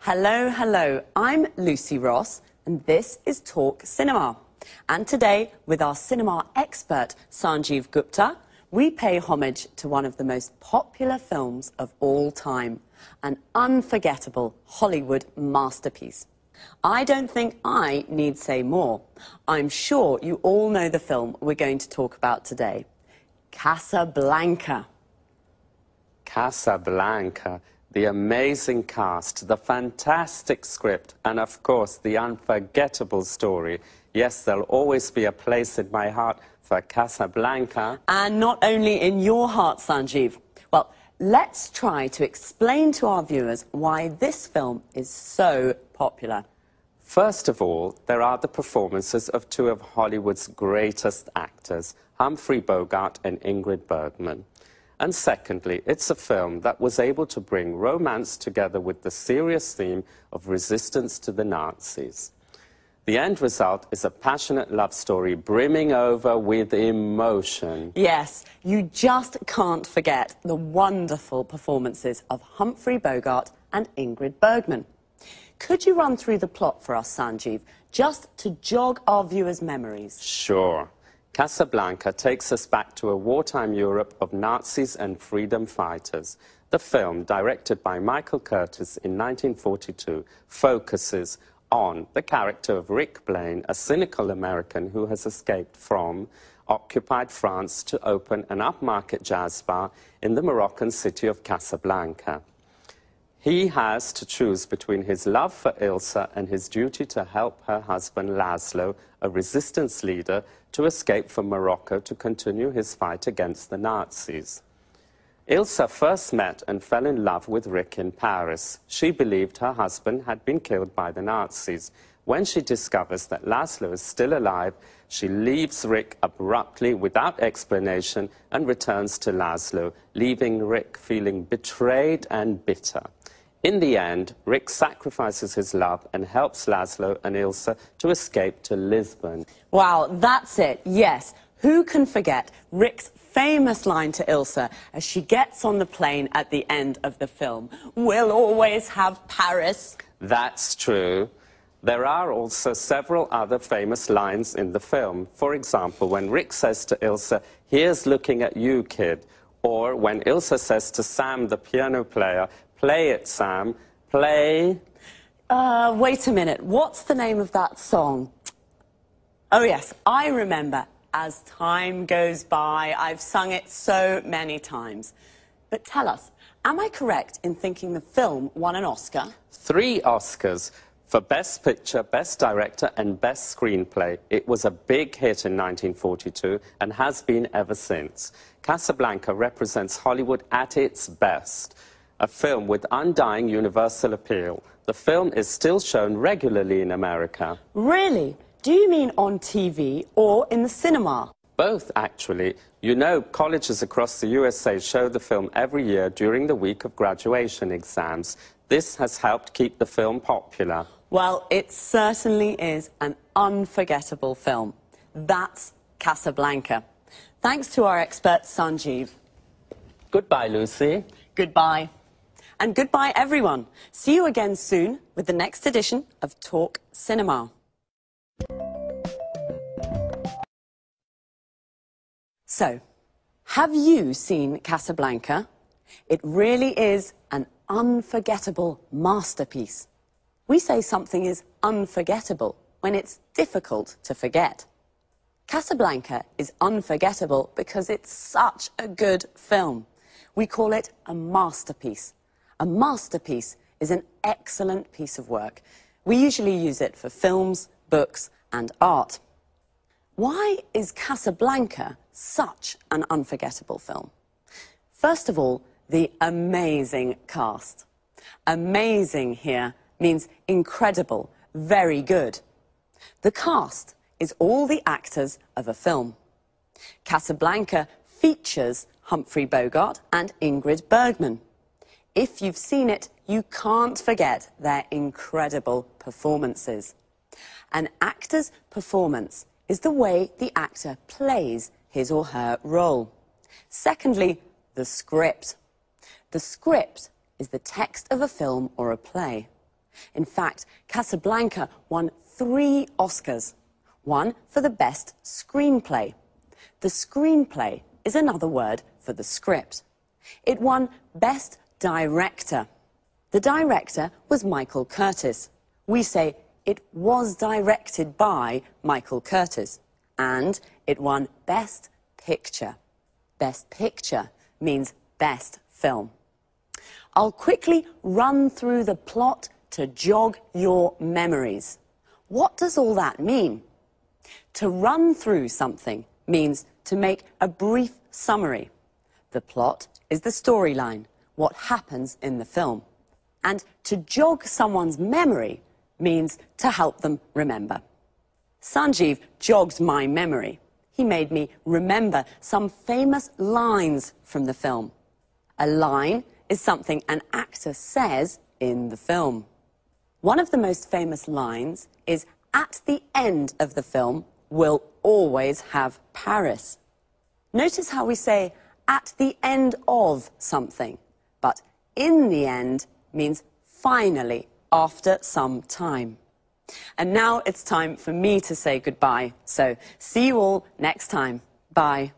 Hello, hello. I'm Lucy Ross, and this is Talk Cinema. And today, with our cinema expert, Sanjeev Gupta, we pay homage to one of the most popular films of all time, an unforgettable Hollywood masterpiece. I don't think I need say more. I'm sure you all know the film we're going to talk about today. Casablanca. Casablanca. The amazing cast, the fantastic script, and of course the unforgettable story. Yes, there'll always be a place in my heart for Casablanca. And not only in your heart, Sanjeev. Well, let's try to explain to our viewers why this film is so popular. First of all, there are the performances of two of Hollywood's greatest actors, Humphrey Bogart and Ingrid Bergman. And secondly, it's a film that was able to bring romance together with the serious theme of resistance to the Nazis. The end result is a passionate love story brimming over with emotion. Yes, you just can't forget the wonderful performances of Humphrey Bogart and Ingrid Bergman. Could you run through the plot for us, Sanjeev, just to jog our viewers' memories? Sure. Casablanca takes us back to a wartime Europe of Nazis and freedom fighters. The film, directed by Michael Curtiz in 1942, focuses on the character of Rick Blaine, a cynical American who has escaped from occupied France to open an upmarket jazz bar in the Moroccan city of Casablanca. He has to choose between his love for Ilsa and his duty to help her husband Laszlo, a resistance leader, to escape from Morocco to continue his fight against the Nazis. Ilsa first met and fell in love with Rick in Paris. She believed her husband had been killed by the Nazis. When she discovers that Laszlo is still alive, she leaves Rick abruptly without explanation and returns to Laszlo, leaving Rick feeling betrayed and bitter. In the end, Rick sacrifices his love and helps Laszlo and Ilsa to escape to Lisbon. Wow, that's it, yes. Who can forget Rick's famous line to Ilsa as she gets on the plane at the end of the film? "We'll always have Paris." That's true. There are also several other famous lines in the film. For example, when Rick says to Ilsa, "Here's looking at you, kid." Or when Ilsa says to Sam, the piano player, "Play it, Sam, play." Wait a minute, what's the name of that song? Oh yes, I remember. As time goes by, I've sung it so many times. But tell us, am I correct in thinking the film won an Oscar? 3 Oscars for Best Picture, Best Director and Best Screenplay. It was a big hit in 1942 and has been ever since. Casablanca represents Hollywood at its best. A film with undying universal appeal. The film is still shown regularly in America. Really? Do you mean on TV or in the cinema? Both, actually. You know, colleges across the USA show the film every year during the week of graduation exams. This has helped keep the film popular. Well, it certainly is an unforgettable film. That's Casablanca. Thanks to our expert, Sanjeev. Goodbye, Lucy. Goodbye. And goodbye, everyone. See you again soon with the next edition of Talk Cinema. So, have you seen Casablanca? It really is an unforgettable masterpiece. We say something is unforgettable when it's difficult to forget. Casablanca is unforgettable because it's such a good film. We call it a masterpiece. A masterpiece is an excellent piece of work. We usually use it for films, books, and art. Why is Casablanca such an unforgettable film? First of all, the amazing cast. Amazing here means incredible, very good. The cast is all the actors of a film. Casablanca features Humphrey Bogart and Ingrid Bergman. If you've seen it, you can't forget their incredible performances. An actor's performance is the way the actor plays his or her role. Secondly, the script. The script is the text of a film or a play. In fact, Casablanca won 3 Oscars. One for the best screenplay. The screenplay is another word for the script. It won Best Director. The director was Michael Curtiz. We say it was directed by Michael Curtiz. And it won Best Picture. Best Picture means best film. I'll quickly run through the plot to jog your memories. What does all that mean? To run through something means to make a brief summary. The plot is the storyline, what happens in the film. And to jog someone's memory means to help them remember. Sanjeev jogged my memory. He made me remember some famous lines from the film. A line is something an actor says in the film. One of the most famous lines is, "At the end of the film, we'll always have Paris." Notice how we say, "at the end of something," but "in the end" means finally, after some time. And now it's time for me to say goodbye. So, see you all next time. Bye.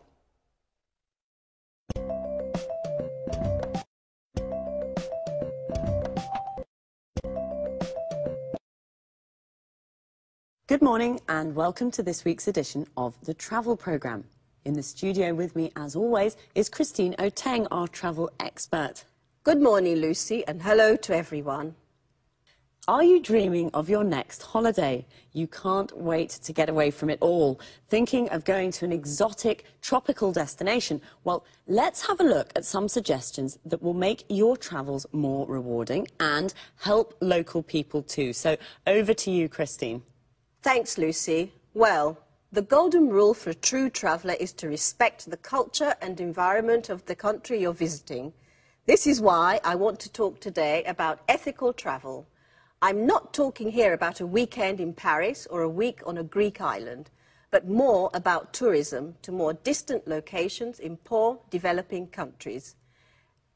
Good morning and welcome to this week's edition of the Travel Programme. In the studio with me, as always, is Christine Oteng, our travel expert. Good morning, Lucy, and hello to everyone. Are you dreaming of your next holiday? You can't wait to get away from it all. Thinking of going to an exotic, tropical destination? Well, let's have a look at some suggestions that will make your travels more rewarding and help local people too. So, over to you, Christine. Thanks, Lucy. Well, the golden rule for a true traveller is to respect the culture and environment of the country you're visiting. This is why I want to talk today about ethical travel. I'm not talking here about a weekend in Paris or a week on a Greek island, but more about tourism to more distant locations in poor, developing countries.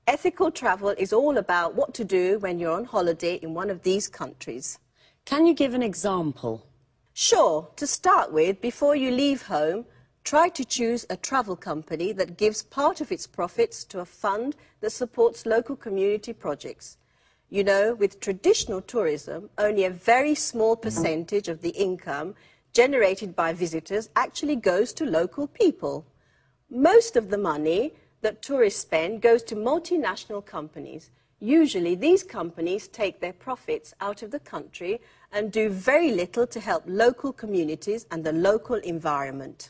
Ethical travel is all about what to do when you're on holiday in one of these countries. Can you give an example? Sure. To start with, before you leave home, try to choose a travel company that gives part of its profits to a fund that supports local community projects. You know, with traditional tourism, only a very small percentage of the income generated by visitors actually goes to local people. Most of the money that tourists spend goes to multinational companies. Usually, these companies take their profits out of the country and do very little to help local communities and the local environment.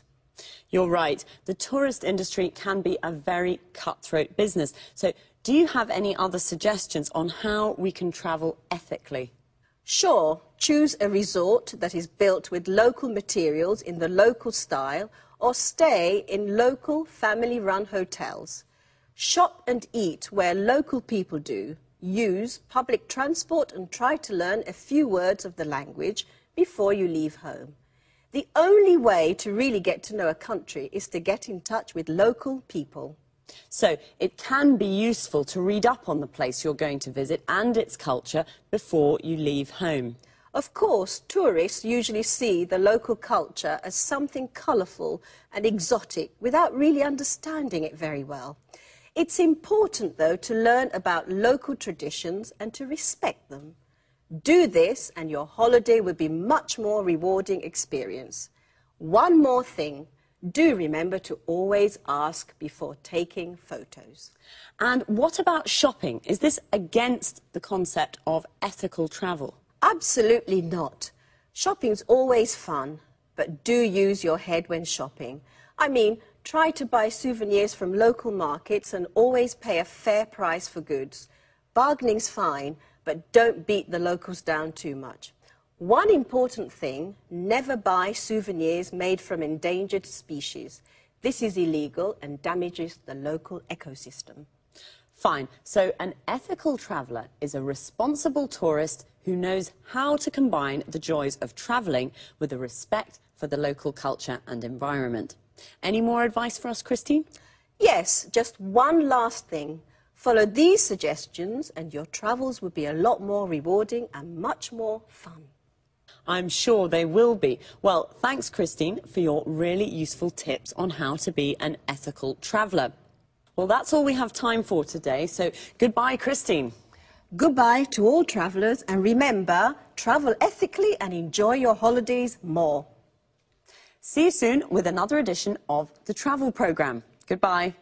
You're right. The tourist industry can be a very cutthroat business. So, do you have any other suggestions on how we can travel ethically? Sure. Choose a resort that is built with local materials in the local style, or stay in local family-run hotels. Shop and eat where local people do. Use public transport and try to learn a few words of the language before you leave home. The only way to really get to know a country is to get in touch with local people. So, it can be useful to read up on the place you're going to visit and its culture before you leave home. Of course, tourists usually see the local culture as something colourful and exotic without really understanding it very well. It's important, though, to learn about local traditions and to respect them. Do this and your holiday will be a much more rewarding experience. One more thing. Do remember to always ask before taking photos. And what about shopping? Is this against the concept of ethical travel? Absolutely not. Shopping's always fun, but do use your head when shopping. I mean, try to buy souvenirs from local markets and always pay a fair price for goods. Bargaining's fine, but don't beat the locals down too much. One important thing, never buy souvenirs made from endangered species. This is illegal and damages the local ecosystem. Fine. So an ethical traveller is a responsible tourist who knows how to combine the joys of travelling with a respect for the local culture and environment. Any more advice for us, Christine? Yes, just one last thing. Follow these suggestions and your travels will be a lot more rewarding and much more fun. I'm sure they will be. Well, thanks, Christine, for your really useful tips on how to be an ethical traveller. Well, that's all we have time for today, so goodbye, Christine. Goodbye to all travellers, and remember, travel ethically and enjoy your holidays more. See you soon with another edition of the Travel Programme. Goodbye.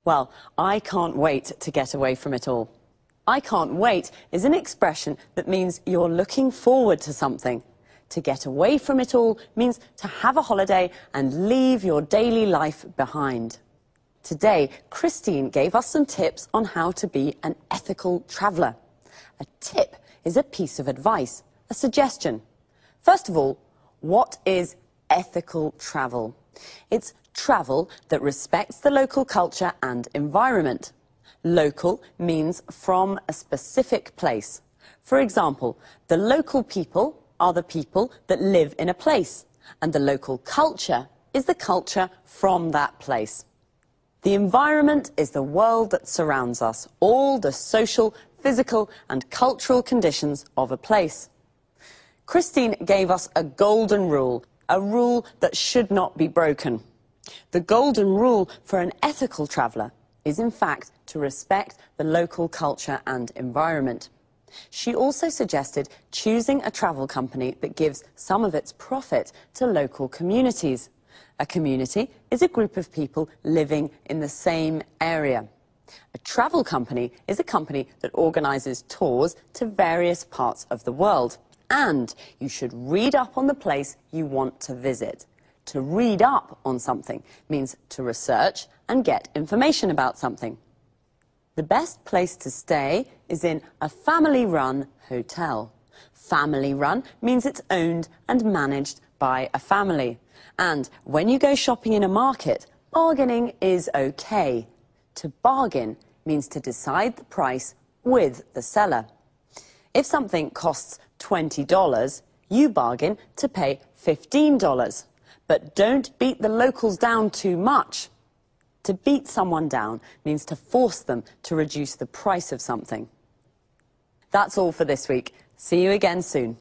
Well, I can't wait to get away from it all. I can't wait is an expression that means you're looking forward to something. To get away from it all means to have a holiday and leave your daily life behind. Today, Christine gave us some tips on how to be an ethical traveller. A tip is a piece of advice, a suggestion. First of all, what is ethical travel? It's travel that respects the local culture and environment. Local means from a specific place. For example, the local people are the people that live in a place, and the local culture is the culture from that place. The environment is the world that surrounds us, all the social, physical and cultural conditions of a place. Christine gave us a golden rule, a rule that should not be broken. The golden rule for an ethical traveller is in fact to respect the local culture and environment. She also suggested choosing a travel company that gives some of its profit to local communities. A community is a group of people living in the same area. A travel company is a company that organises tours to various parts of the world. And you should read up on the place you want to visit. To read up on something means to research and get information about something. The best place to stay is in a family-run hotel. Family-run means it's owned and managed by a family. And when you go shopping in a market, bargaining is okay. To bargain means to decide the price with the seller. If something costs $20, you bargain to pay $15. But don't beat the locals down too much. To beat someone down means to force them to reduce the price of something. That's all for this week. See you again soon.